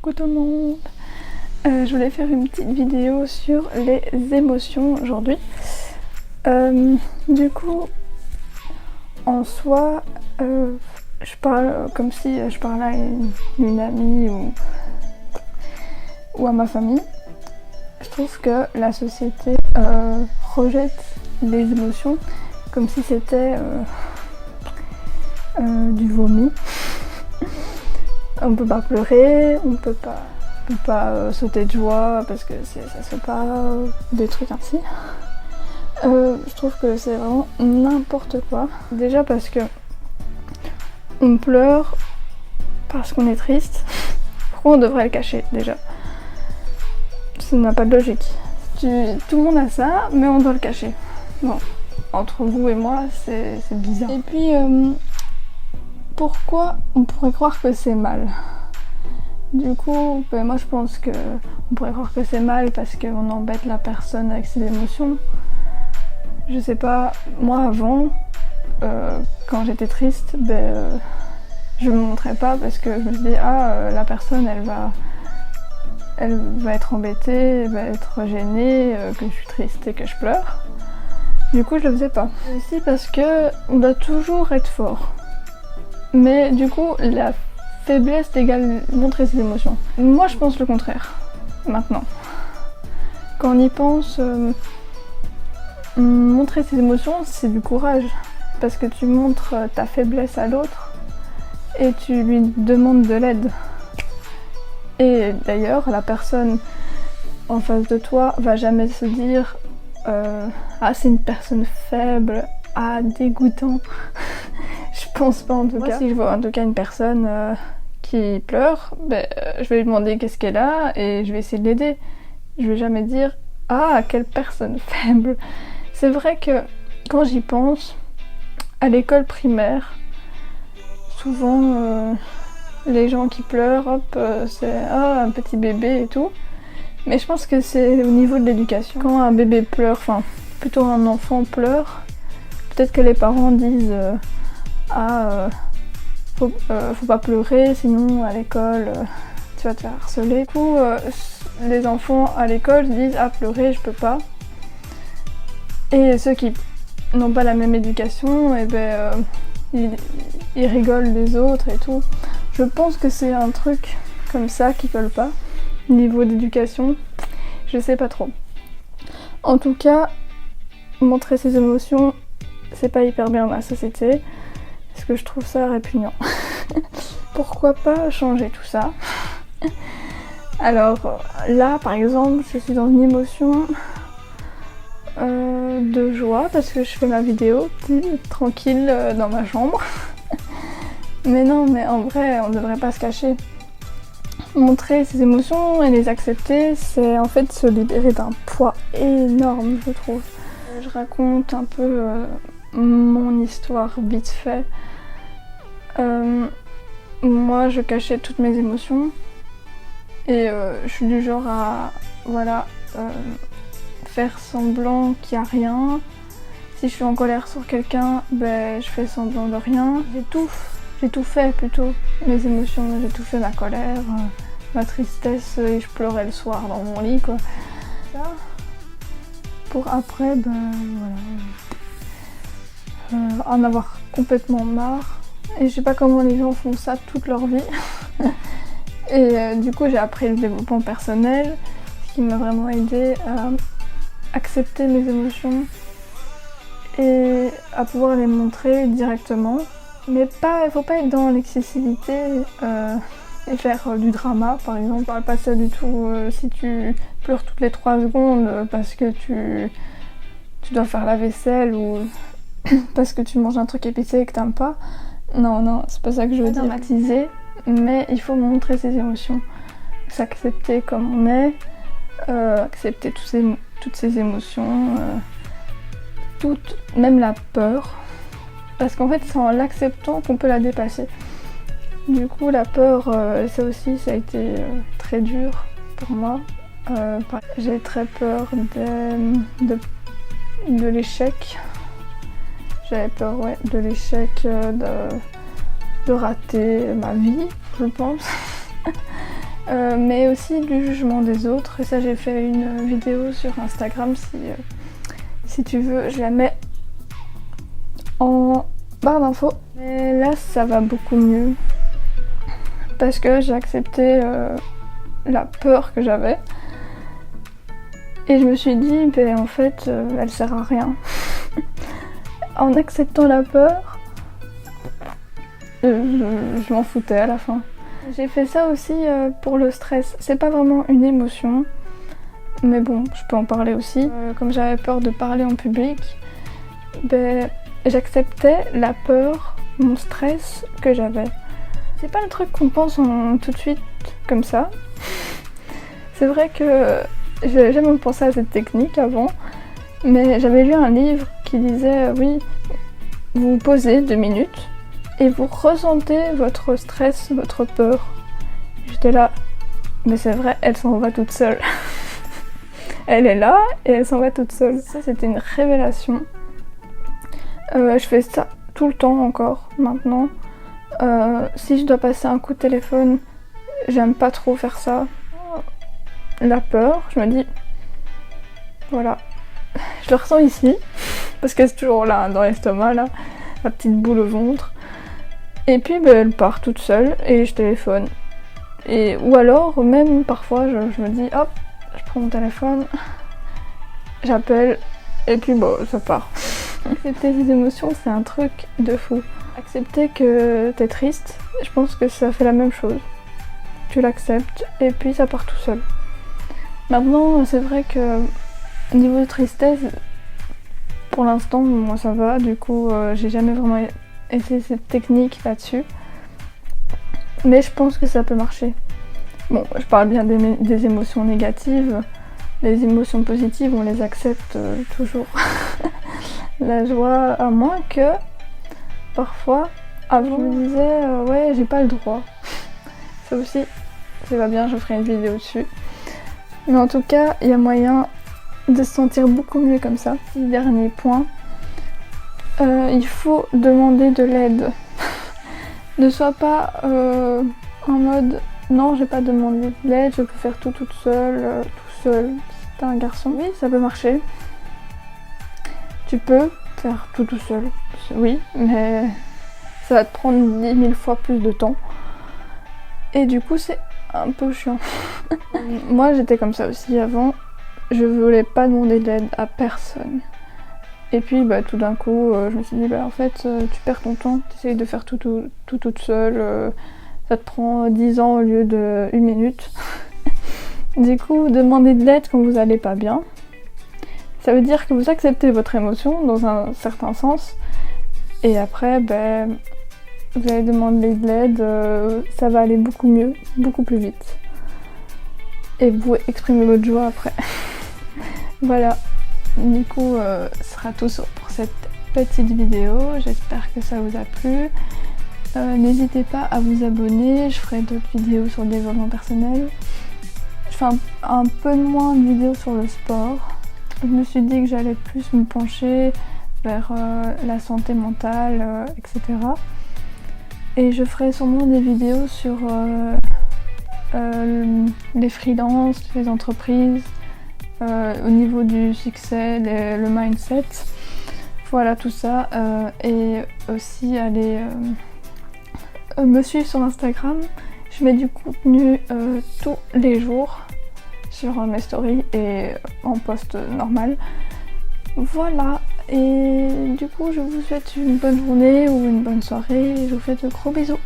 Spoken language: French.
Coucou tout le monde. Je voulais faire une petite vidéo sur les émotions aujourd'hui. Du coup, en soi, je parle comme si je parlais à une amie ou à ma famille. Je trouve que la société rejette les émotions comme si c'était du vomi. On peut pas pleurer, on peut pas sauter de joie parce que ça se passe pas, des trucs ainsi. Je trouve que c'est vraiment n'importe quoi. Déjà parce que on pleure parce qu'on est triste. Pourquoi on devrait le cacher déjà? Ça n'a pas de logique. Tout le monde a ça, mais on doit le cacher. Bon, entre vous et moi, c'est bizarre. Et puis, pourquoi on pourrait croire que c'est mal? Du coup, moi je pense que on pourrait croire que c'est mal parce qu'on embête la personne avec ses émotions. Je sais pas, moi avant, quand j'étais triste, je me montrais pas parce que je me disais la personne elle va être embêtée, elle va être gênée, que je suis triste et que je pleure. Du coup je le faisais pas. Aussi parce que on doit toujours être fort. Mais du coup la faiblesse égale montrer ses émotions. Moi je pense le contraire, maintenant. Quand on y pense, montrer ses émotions c'est du courage. Parce que tu montres ta faiblesse à l'autre et tu lui demandes de l'aide. Et d'ailleurs la personne en face de toi va jamais se dire c'est une personne faible, dégoûtant. Je pense pas en tout cas. Si je vois en tout cas une personne qui pleure, je vais lui demander qu'est-ce qu'elle a et je vais essayer de l'aider. Je vais jamais dire quelle personne faible. C'est vrai que quand j'y pense, à l'école primaire, souvent les gens qui pleurent, c'est un petit bébé et tout. Mais je pense que c'est au niveau de l'éducation. Quand un bébé pleure, enfin plutôt un enfant pleure, peut-être que les parents disent faut pas pleurer, sinon à l'école tu vas te faire harceler. Du coup, les enfants à l'école disent pleurer je peux pas. Et ceux qui n'ont pas la même éducation, ils rigolent des autres et tout. Je pense que c'est un truc comme ça qui colle pas. Niveau d'éducation, je sais pas trop. En tout cas, montrer ses émotions, c'est pas hyper bien dans la société. Parce que je trouve ça répugnant. Pourquoi pas changer tout ça? Alors là, par exemple, je suis dans une émotion de joie parce que je fais ma vidéo tranquille dans ma chambre. Mais non, mais en vrai, on devrait pas se cacher. Montrer ses émotions et les accepter, c'est en fait se libérer d'un poids énorme, je trouve. Je raconte un peu mon histoire vite fait. Moi, je cachais toutes mes émotions et je suis du genre à faire semblant qu'il n'y a rien. Si je suis en colère sur quelqu'un, je fais semblant de rien. J'ai tout fait plutôt, mes émotions, j'ai tout fait, ma colère, ma tristesse, et je pleurais le soir dans mon lit quoi. Ça, pour après, en avoir complètement marre. Et je sais pas comment les gens font ça toute leur vie. Et du coup j'ai appris le développement personnel, ce qui m'a vraiment aidé à accepter mes émotions et à pouvoir les montrer directement. Mais il faut pas être dans l'excessivité et faire du drama par exemple. Je parle pas de ça du tout si tu pleures toutes les 3 secondes parce que tu dois faire la vaisselle ou parce que tu manges un truc épicé et que t'aimes pas. Non, c'est pas ça que je veux dire. Dramatiser, mais il faut montrer ses émotions. S'accepter comme on est, accepter toutes ses émotions, même la peur. Parce qu'en fait, c'est en l'acceptant qu'on peut la dépasser. Du coup, la peur, ça aussi, ça a été très dur pour moi. J'ai très peur de l'échec. J'avais peur de l'échec, de rater ma vie, je pense. mais aussi du jugement des autres. Et ça, j'ai fait une vidéo sur Instagram, si tu veux, je la mets en barre d'infos. Mais là, ça va beaucoup mieux parce que j'ai accepté la peur que j'avais. Et je me suis dit, ben en fait, elle sert à rien. En acceptant la peur, je m'en foutais à la fin. J'ai fait ça aussi pour le stress. C'est pas vraiment une émotion, mais bon, je peux en parler aussi. Comme j'avais peur de parler en public, ben, j'acceptais la peur, mon stress que j'avais. C'est pas le truc qu'on pense tout de suite comme ça. C'est vrai que j'ai jamais pensé à cette technique avant, mais j'avais lu un livre qui disait oui, vous vous posez 2 minutes et vous ressentez votre stress, votre peur. J'étais là, mais c'est vrai, elle s'en va toute seule. Elle est là et elle s'en va toute seule. Ça, c'était une révélation. Je fais ça tout le temps encore maintenant. Si je dois passer un coup de téléphone, j'aime pas trop faire ça. La peur, je me dis, voilà, je le ressens ici, parce que c'est toujours là, dans l'estomac, là, la petite boule au ventre. Et puis ben, elle part toute seule et je téléphone. Ou alors, même parfois, je me dis, hop, je prends mon téléphone, j'appelle, et puis bon, ça part. Accepter les émotions, c'est un truc de fou. Accepter que t'es triste, je pense que ça fait la même chose. Tu l'acceptes, et puis ça part tout seul. Maintenant, c'est vrai que niveau de tristesse, pour l'instant, moi ça va, du coup, j'ai jamais vraiment essayé cette technique là-dessus. Mais je pense que ça peut marcher. Bon, je parle bien des émotions négatives. Les émotions positives, on les accepte toujours. La joie, à moins que, parfois, avant, je me disais, ouais, j'ai pas le droit. Ça aussi, c'est pas bien, je ferai une vidéo dessus. Mais en tout cas, il y a moyen de se sentir beaucoup mieux comme ça. Dernier point, il faut demander de l'aide. Ne sois pas en mode non, j'ai pas demandé de l'aide, je peux faire tout toute seule, tout seul. Si t'es un garçon, oui, ça peut marcher. Tu peux faire tout seul, oui, mais ça va te prendre 10 000 fois plus de temps. Et du coup, c'est un peu chiant. Moi, j'étais comme ça aussi avant. Je voulais pas demander de l'aide à personne. Et puis, bah, tout d'un coup, je me suis dit, bah, en fait, tu perds ton temps. Tu essayes de faire tout toute seule. Ça te prend 10 ans au lieu de 1 minute. Du coup, demander de l'aide quand vous allez pas bien. Ça veut dire que vous acceptez votre émotion dans un certain sens. Et après, ben, vous allez demander de l'aide, ça va aller beaucoup mieux, beaucoup plus vite. Et vous pouvez exprimer votre joie après. Voilà, du coup, ce sera tout pour cette petite vidéo. J'espère que ça vous a plu. N'hésitez pas à vous abonner, je ferai d'autres vidéos sur le développement personnel. Je fais un peu moins de vidéos sur le sport. Je me suis dit que j'allais plus me pencher vers la santé mentale, etc. Et je ferai sûrement des vidéos sur les freelances, les entreprises, au niveau du succès, le mindset. Voilà tout ça. Et aussi aller me suivre sur Instagram. Je mets du contenu tous les jours sur mes stories et en post normal. Voilà, et du coup je vous souhaite une bonne journée ou une bonne soirée. Je vous fais de gros bisous.